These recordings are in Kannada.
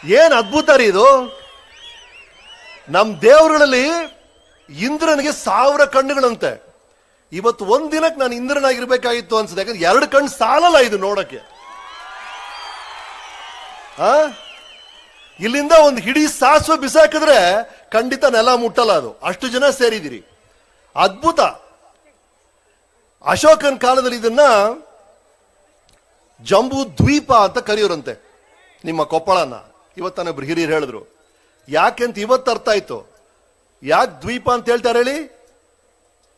ಏನ್ ಅದ್ಭುತ ರೀ ಇದು. ನಮ್ ದೇವರುಗಳಲ್ಲಿ ಇಂದ್ರನಿಗೆ 1000 ಕಣ್ಣುಗಳಂತೆ. ಇವತ್ತು ಒಂದ್ ದಿನಕ್ಕೆ ನಾನು ಇಂದ್ರನಾಗಿರ್ಬೇಕಾಗಿತ್ತು ಅನ್ಸುತ್ತೆ, ಯಾಕಂದ್ರೆ 2 ಕಣ್ಣು ಸಾಲಲ್ಲ ಇದು ನೋಡಕ್ಕೆ. ಇಲ್ಲಿಂದ ಒಂದು ಹಿಡಿ ಸಾಸಿವೆ ಬಿಸಾಕಿದ್ರೆ ಖಂಡಿತ ನೆಲ ಮುಟ್ಟಲ್ಲ, ಅದು ಅಷ್ಟು ಜನ ಸೇರಿದಿರಿ. ಅದ್ಭುತ. ಅಶೋಕನ ಕಾಲದಲ್ಲಿ ಇದನ್ನ ಜಂಬೂ ದ್ವೀಪ ಅಂತ ಕರೆಯೋರಂತೆ ನಿಮ್ಮ ಕೊಪ್ಪಳನ. ಇವತ್ತನ ಹಿರಿಯರು ಹೇಳಿದ್ರು. ಯಾಕೆಂತ ಇವತ್ತು ಅರ್ಥ ಆಯ್ತು. ಯಾಕೆ ದ್ವೀಪ ಅಂತ ಹೇಳ್ತಾರೆ ಹೇಳಿ?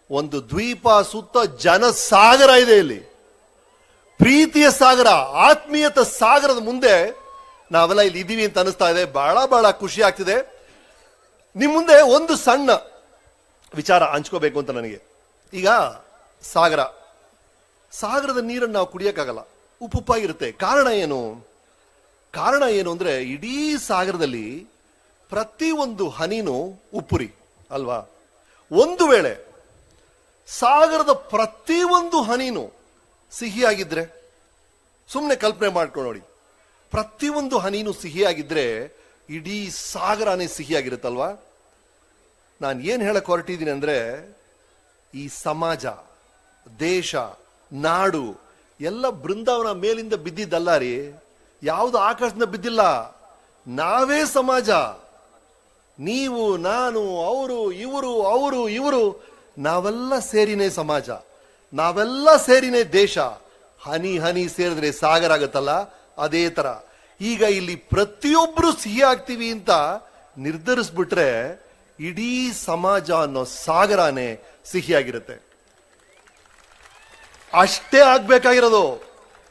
ಒಂದು ದ್ವೀಪ ಸುತ್ತ ಜನ ಸಾಗರ ಇದೆ. ಇಲ್ಲಿ ಪ್ರೀತಿಯ ಸಾಗರ, ಆತ್ಮೀಯತ ಸಾಗರದ ಮುಂದೆ ನಾವೆಲ್ಲ ಇಲ್ಲಿ ಇದೀವಿ ಅಂತ ಅನಿಸ್ತಾ ಇದೆ. ಬಹಳ ಬಹಳ ಖುಷಿ ಆಗ್ತಿದೆ. ನಿಮ್ ಮುಂದೆ ಒಂದು ಸಣ್ಣ ವಿಚಾರ ಹಂಚ್ಕೋಬೇಕು ಅಂತ ನನಗೆ. ಈಗ ಸಾಗರದ ನೀರನ್ನು ನಾವು ಕುಡಿಯಕ್ಕಾಗಲ್ಲ, ಉಪ್ಪುಪ್ಪಾಗಿರುತ್ತೆ. ಕಾರಣ ಏನು ಅಂದ್ರೆ ಇಡೀ ಸಾಗರದಲ್ಲಿ ಪ್ರತಿಯೊಂದು ಹನಿನೂ ಉಪ್ಪುರಿ ಅಲ್ವಾ. ಒಂದು ವೇಳೆ ಸಾಗರದ ಪ್ರತಿಯೊಂದು ಹನಿನೂ ಸಿಹಿಯಾಗಿದ್ರೆ, ಸುಮ್ಮನೆ ಕಲ್ಪನೆ ಮಾಡ್ಕೊಂಡು ನೋಡಿ, ಪ್ರತಿಯೊಂದು ಹನಿನೂ ಸಿಹಿಯಾಗಿದ್ರೆ ಇಡೀ ಸಾಗರನೇ ಸಿಹಿಯಾಗಿರುತ್ತಲ್ವಾ. ನಾನು ಏನು ಹೇಳಕ್ ಹೊರಟಿದ್ದೀನಿ ಅಂದ್ರೆ, ಈ ಸಮಾಜ, ದೇಶ, ನಾಡು ಎಲ್ಲ ಬೃಂದಾವನ ಮೇಲಿಂದ ಬಿದ್ದಿದ್ದಲ್ಲ ರೀ, ಯಾವುದು ಆಕಾಶದಿಂದ ಬಿದ್ದಿಲ್ಲ. ನಾವೇ ಸಮಾಜ. ನೀವು, ನಾನು, ಅವರು ಇವರು ನಾವೆಲ್ಲ ಸೇರಿನೇ ಸಮಾಜ, ನಾವೆಲ್ಲ ಸೇರಿನೇ ದೇಶ. ಹನಿ ಹನಿ ಸೇರಿದ್ರೆ ಸಾಗರ ಆಗತ್ತಲ್ಲ, ಅದೇ ತರ ಈಗ ಇಲ್ಲಿ ಪ್ರತಿಯೊಬ್ರು ಸಿಹಿ ಆಗ್ತೀವಿ ಅಂತ ನಿರ್ಧರಿಸ್ಬಿಟ್ರೆ ಇಡೀ ಸಮಾಜ ಅನ್ನೋ ಸಾಗರನೇ ಸಿಹಿಯಾಗಿರುತ್ತೆ. ಅಷ್ಟೇ ಆಗ್ಬೇಕಾಗಿರೋದು.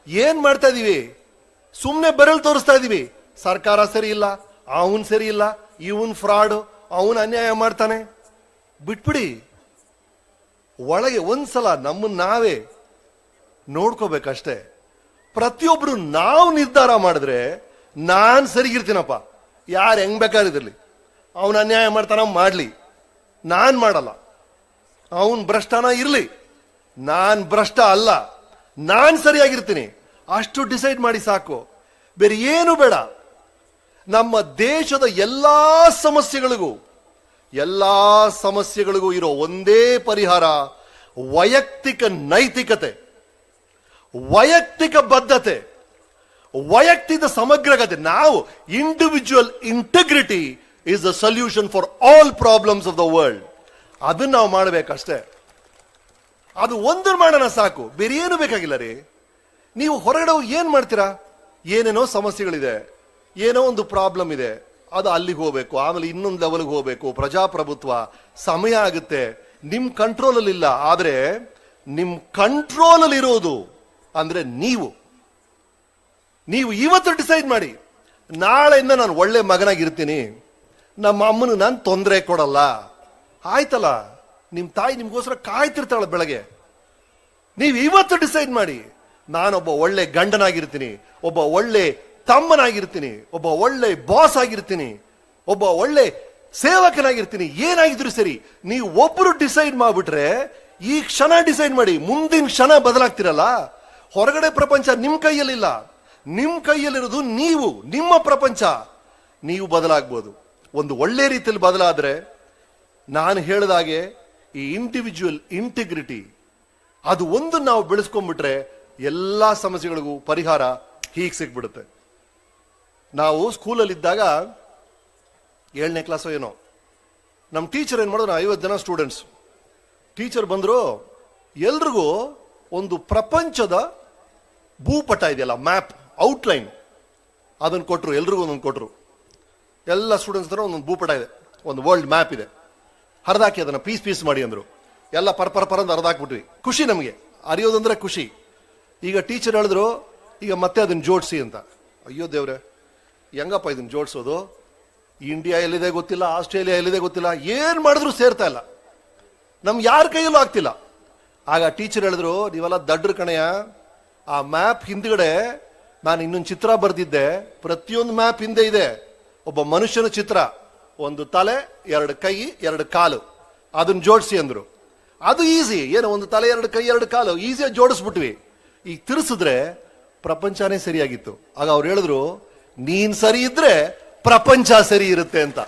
ಏನ್ ಮಾಡ್ತಾ ಇದೀವಿ? ಸುಮ್ನೆ ಬೆರಳು ತೋರಿಸ್ತಾ ಇದೀವಿ. ಸರ್ಕಾರ ಸರಿ ಇಲ್ಲ, ಅವನ್ ಸರಿ ಇಲ್ಲ, ಇವನ್ ಫ್ರಾಡ್, ಅವನ್ ಅನ್ಯಾಯ ಮಾಡ್ತಾನೆ. ಬಿಟ್ಬಿಡಿ. ಒಳಗೆ ಒಂದ್ಸಲ ನಮ್ಮನ್ನ ನಾವೇ ನೋಡ್ಕೋಬೇಕಷ್ಟೇ. ಪ್ರತಿಯೊಬ್ರು ನಾವು ನಿರ್ಧಾರ ಮಾಡಿದ್ರೆ, ನಾನ್ ಸರಿಗಿರ್ತೀನಪ್ಪ, ಯಾರು ಹೆಂಗ್ ಬೇಕಾರಿದ್ರಲ್ಲಿ, ಅವನ್ ಅನ್ಯಾಯ ಮಾಡ್ತಾನ ಮಾಡ್ಲಿ, ನಾನ್ ಮಾಡಲ್ಲ. ಅವನ್ ಭ್ರಷ್ಟನ ಇರ್ಲಿ, ನಾನ್ ಭ್ರಷ್ಟ ಅಲ್ಲ, ನಾನ್ ಸರಿಯಾಗಿರ್ತೀನಿ. ಅಷ್ಟು ಡಿಸೈಡ್ ಮಾಡಿ ಸಾಕು, ಬೇರೆ ಏನು ಬೇಡ. ನಮ್ಮ ದೇಶದ ಎಲ್ಲಾ ಸಮಸ್ಯೆಗಳಿಗೂ ಇರೋ ಒಂದೇ ಪರಿಹಾರ ವೈಯಕ್ತಿಕ ನೈತಿಕತೆ, ವೈಯಕ್ತಿಕ ಬದ್ಧತೆ, ವೈಯಕ್ತಿಕ ಸಮಗ್ರತೆ. ನಾವು individual integrity is the solution for all problems of the world. ಅದನ್ನ ನಾವು ಮಾಡಬೇಕಷ್ಟೇ. ಅದು ಒಂದನ್ನು ಮಾಡೋಣ ಸಾಕು, ಬೇರೆ ಏನು ಬೇಕಾಗಿಲ್ಲ ರೀ. ನೀವು ಹೊರಗಡೆ ಏನ್ ಮಾಡ್ತೀರಾ? ಏನೇನೋ ಸಮಸ್ಯೆಗಳಿದೆ, ಏನೋ ಒಂದು ಪ್ರಾಬ್ಲಮ್ ಇದೆ, ಅದು ಅಲ್ಲಿಗೆ ಹೋಗ್ಬೇಕು, ಆಮೇಲೆ ಇನ್ನೊಂದು ಲೆವೆಲ್ಗೆ ಹೋಗ್ಬೇಕು. ಪ್ರಜಾಪ್ರಭುತ್ವ, ಸಮಯ ಆಗುತ್ತೆ, ನಿಮ್ ಕಂಟ್ರೋಲ್ ಅಲ್ಲಿ ಇಲ್ಲ. ಆದ್ರೆ ನಿಮ್ ಕಂಟ್ರೋಲ್ ಅಲ್ಲಿ ಇರೋದು ಅಂದ್ರೆ ನೀವು ಇವತ್ತು ಡಿಸೈಡ್ ಮಾಡಿ, ನಾಳೆಯಿಂದ ನಾನು ಒಳ್ಳೆ ಮಗನಾಗಿರ್ತೀನಿ, ನಮ್ಮ ಅಮ್ಮನ ನಾನು ತೊಂದರೆ ಕೊಡಲ್ಲ. ಆಯ್ತಲ್ಲ, ನಿಮ್ ತಾಯಿ ನಿಮ್ಗೋಸ್ಕರ ಕಾಯ್ತಿರ್ತಾಳ ಬೆಳಗ್ಗೆ. ನೀವು ಇವತ್ತು ಡಿಸೈಡ್ ಮಾಡಿ, ನಾನೊಬ್ಬ ಒಳ್ಳೆ ಗಂಡನಾಗಿರ್ತೀನಿ, ಒಬ್ಬ ಒಳ್ಳೆ ತಮ್ಮನಾಗಿರ್ತೀನಿ, ಒಬ್ಬ ಒಳ್ಳೆ ಬಾಸ್ ಆಗಿರ್ತೀನಿ, ಒಬ್ಬ ಒಳ್ಳೆ ಸೇವಕನಾಗಿರ್ತೀನಿ. ಏನಾಗಿದ್ರು ಸರಿ, ನೀವು ಒಬ್ರು ಡಿಸೈಡ್ ಮಾಡ್ಬಿಟ್ರೆ, ಈ ಕ್ಷಣ ಡಿಸೈಡ್ ಮಾಡಿ, ಮುಂದಿನ ಕ್ಷಣ ಬದಲಾಗ್ತಿರಲ್ಲ. ಹೊರಗಡೆ ಪ್ರಪಂಚ ನಿಮ್ ಕೈಯಲ್ಲಿಲ್ಲ, ನಿಮ್ ಕೈಯಲ್ಲಿರೋದು ನೀವು, ನಿಮ್ಮ ಪ್ರಪಂಚ. ನೀವು ಬದಲಾಗ್ಬೋದು. ಒಂದು ಒಳ್ಳೆ ರೀತಿಯಲ್ಲಿ ಬದಲಾದ್ರೆ, ನಾನು ಹೇಳಿದಾಗೆ ಈ ಇಂಡಿವಿಜುವಲ್ ಇಂಟಿಗ್ರಿಟಿ, ಅದು ಒಂದು ನಾವು ಬೆಳೆಸ್ಕೊಂಡ್ಬಿಟ್ರೆ ಎಲ್ಲಾ ಸಮಸ್ಯೆಗಳಿಗೂ ಪರಿಹಾರ ಹೀಗೆ ಸಿಗ್ಬಿಡುತ್ತೆ. ನಾವು ಸ್ಕೂಲಲ್ಲಿದ್ದಾಗ 7ನೇ ಕ್ಲಾಸೋ ಏನೋ, ನಮ್ಮ ಟೀಚರ್ ಏನ್ ಮಾಡಿದ್ರು, 50 ಜನ ಸ್ಟೂಡೆಂಟ್ಸ್. ಟೀಚರ್ ಬಂದ್ರು, ಎಲ್ರಿಗೂ ಒಂದು ಪ್ರಪಂಚದ ಭೂಪಟ ಇದೆಯಲ್ಲ, ಮ್ಯಾಪ್, ಔಟ್ಲೈನ್, ಅದನ್ನು ಕೊಟ್ರು. ಎಲ್ರಿಗೂ ಒಂದೊಂದು ಕೊಟ್ರು. ಎಲ್ಲ ಸ್ಟೂಡೆಂಟ್ಸ್ ಹತ್ರ ಒಂದೊಂದು ಭೂಪಟ ಇದೆ, ಒಂದು ವರ್ಲ್ಡ್ ಮ್ಯಾಪ್ ಇದೆ. ಹರಿದಾಕಿ ಅದನ್ನ ಪೀಸ್ ಮಾಡಿ ಅಂದ್ರು. ಎಲ್ಲ ಪರ ಅಂತ ಹರಿದಾಕ್ಬಿಟ್ವಿ. ಖುಷಿ ನಮಗೆ, ಅರಿಯೋದಂದ್ರೆ ಖುಷಿ. ಈಗ ಟೀಚರ್ ಹೇಳಿದ್ರು, ಈಗ ಮತ್ತೆ ಅದನ್ನ ಜೋಡಿಸಿ ಅಂತ. ಅಯ್ಯೋ ದೇವ್ರೆ, ಹೆಂಗಪ್ಪ ಇದನ್ನ ಜೋಡಿಸೋದು? ಇಂಡಿಯಾ ಎಲ್ಲಿದೆ ಗೊತ್ತಿಲ್ಲ, ಆಸ್ಟ್ರೇಲಿಯಾ ಎಲ್ಲಿದೆ ಗೊತ್ತಿಲ್ಲ, ಏನ್ ಮಾಡಿದ್ರು ಸೇರ್ತಾ ಇಲ್ಲ, ನಮ್ಗೆ ಯಾರ ಕೈಯಲ್ಲೂ ಆಗ್ತಿಲ್ಲ. ಆಗ ಟೀಚರ್ ಹೇಳಿದ್ರು, ನೀವೆಲ್ಲ ದಡ್ರ ಕಣೆಯ, ಆ ಮ್ಯಾಪ್ ಹಿಂದ್ಗಡೆ ನಾನು ಇನ್ನೊಂದು ಚಿತ್ರ ಬರ್ದಿದ್ದೆ. ಪ್ರತಿಯೊಂದು ಮ್ಯಾಪ್ ಹಿಂದೆ ಇದೆ ಒಬ್ಬ ಮನುಷ್ಯನ ಚಿತ್ರ, ಒಂದು ತಲೆ, 2 ಕೈ, 2 ಕಾಲು, ಅದನ್ನ ಜೋಡಿಸಿ ಅಂದ್ರು. ಅದು ಈಸಿ, ಏನೋ ಒಂದು ತಲೆ, 2 ಕೈ, 2 ಕಾಲು, ಈಸಿಯಾಗಿ ಜೋಡಿಸ್ಬಿಟ್ವಿ. ಈಗ ತಿರ್ಸಿದ್ರೆ ಪ್ರಪಂಚನೇ ಸರಿಯಾಗಿತ್ತು. ಆಗ ಅವ್ರು ಹೇಳಿದ್ರು, ನೀನ್ ಸರಿ ಇದ್ರೆ ಪ್ರಪಂಚ ಸರಿ ಇರುತ್ತೆ ಅಂತ.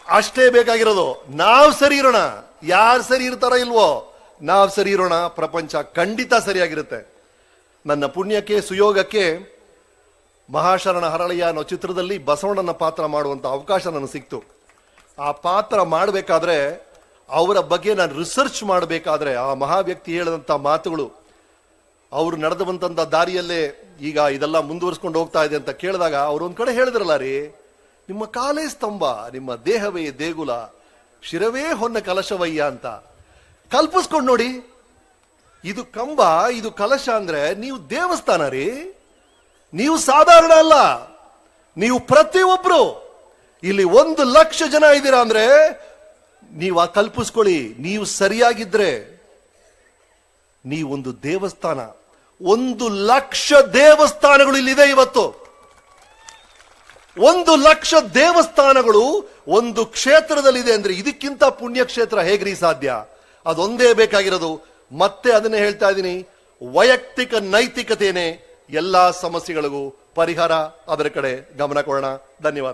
ಅಷ್ಟೇ ಬೇಕಾಗಿರೋದು. ನಾವು ಸರಿ ಇರೋಣ. ಯಾರು ಸರಿ ಇರ್ತಾರೋ ಇಲ್ವೋ, ನಾವು ಸರಿ ಇರೋಣ, ಪ್ರಪಂಚ ಖಂಡಿತ ಸರಿಯಾಗಿರುತ್ತೆ. ನನ್ನ ಪುಣ್ಯಕ್ಕೆ ಸುಯೋಗಕ್ಕೆ ಮಹಾಶರಣ ಹರಳಯ್ಯ ಅನ್ನೋ ಚಿತ್ರದಲ್ಲಿ ಬಸವಣ್ಣನ ಪಾತ್ರ ಮಾಡುವಂತ ಅವಕಾಶ ನನಗೆ ಸಿಕ್ತು. ಆ ಪಾತ್ರ ಮಾಡಬೇಕಾದ್ರೆ, ಅವರ ಬಗ್ಗೆ ನಾನು ರಿಸರ್ಚ್ ಮಾಡಬೇಕಾದ್ರೆ, ಆ ಮಹಾವ್ಯಕ್ತಿ ಹೇಳಿದಂಥ ಮಾತುಗಳು, ಅವರು ನಡೆದಂತ ದಾರಿಯಲ್ಲೇ ಈಗ ಇದೆಲ್ಲ ಮುಂದುವರಿಸ್ಕೊಂಡು ಹೋಗ್ತಾ ಇದೆ ಅಂತ ಕೇಳಿದಾಗ ಅವ್ರು ಒಂದ್ ಕಡೆ ಹೇಳಿದ್ರಲ್ಲ ರೀ, ನಿಮ್ಮ ಕಾಲೇ ಸ್ತಂಭ, ನಿಮ್ಮ ದೇಹವೇ ದೇಗುಲ, ಶಿರವೇ ಹೊನ್ನ ಕಲಶವಯ್ಯ ಅಂತ. ಕಲ್ಪಿಸ್ಕೊಂಡು ನೋಡಿ, ಇದು ಕಂಬ, ಇದು ಕಲಶ ಅಂದ್ರೆ ನೀವು ದೇವಸ್ಥಾನ ರೀ. ನೀವು ಸಾಧಾರಣ ಅಲ್ಲ, ನೀವು ಪ್ರತಿಯೊಬ್ರು ಇಲ್ಲಿ 1,00,000 ಜನ ಇದ್ದೀರಾ ಅಂದ್ರೆ ನೀವು ಕಲ್ಪಿಸ್ಕೊಳ್ಳಿ, ನೀವು ಸರಿಯಾಗಿದ್ರೆ ನೀವೊಂದು ದೇವಸ್ಥಾನ. 1,00,000 ದೇವಸ್ಥಾನಗಳು ಇಲ್ಲಿದೆ ಇವತ್ತು. 1,00,000 ದೇವಸ್ಥಾನಗಳು ಒಂದು ಕ್ಷೇತ್ರದಲ್ಲಿದೆ ಅಂದ್ರೆ ಇದಕ್ಕಿಂತ ಪುಣ್ಯಕ್ಷೇತ್ರ ಹೇಗ್ರಿ ಸಾಧ್ಯ? ಅದೊಂದೇ ಬೇಕಾಗಿರೋದು. ಮತ್ತೆ ಅದನ್ನೇ ಹೇಳ್ತಾ ಇದ್ದೀನಿ, ವೈಯಕ್ತಿಕ ನೈತಿಕತೆಯೇ ಎಲ್ಲಾ ಸಮಸ್ಯೆಗಳಿಗೂ ಪರಿಹಾರ. ಅದರ ಕಡೆ ಗಮನ ಕೊಡೋಣ. ಧನ್ಯವಾದ.